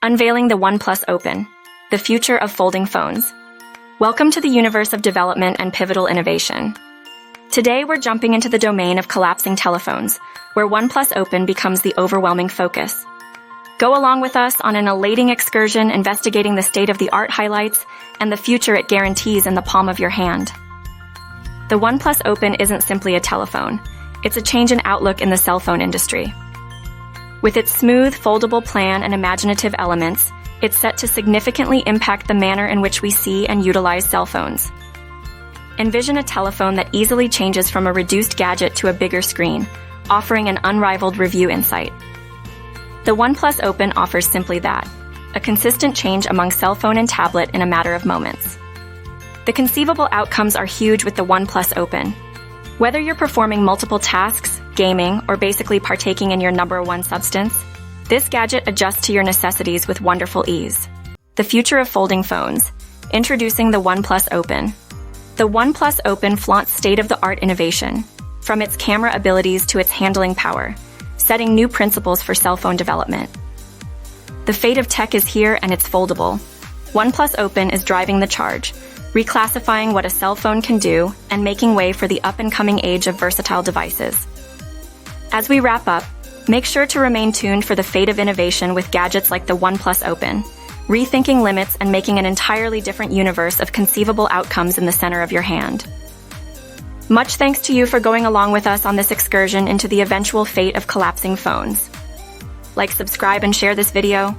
Unveiling the OnePlus Open, the future of folding phones. Welcome to the universe of development and pivotal innovation. Today we're jumping into the domain of collapsing telephones, where OnePlus Open becomes the overwhelming focus. Go along with us on an elating excursion investigating the state-of-the-art highlights and the future it guarantees in the palm of your hand. The OnePlus Open isn't simply a telephone. It's a change in outlook in the cell phone industry. With its smooth, foldable plan and imaginative elements, it's set to significantly impact the manner in which we see and utilize cell phones. Envision a telephone that easily changes from a reduced gadget to a bigger screen, offering an unrivaled review insight. The OnePlus Open offers simply that, a consistent change among cell phone and tablet in a matter of moments. The conceivable outcomes are huge with the OnePlus Open. Whether you're performing multiple tasks, gaming, or basically partaking in your number one substance, this gadget adjusts to your necessities with wonderful ease. The future of folding phones. Introducing the OnePlus Open. The OnePlus Open flaunts state-of-the-art innovation, from its camera abilities to its handling power, setting new principles for cell phone development. The fate of tech is here and it's foldable. OnePlus Open is driving the charge, reclassifying what a cell phone can do and making way for the up-and-coming age of versatile devices. As we wrap up, make sure to remain tuned for the fate of innovation with gadgets like the OnePlus Open, rethinking limits and making an entirely different universe of conceivable outcomes in the center of your hand. Much thanks to you for going along with us on this excursion into the eventual fate of collapsing phones. Like, subscribe, and share this video.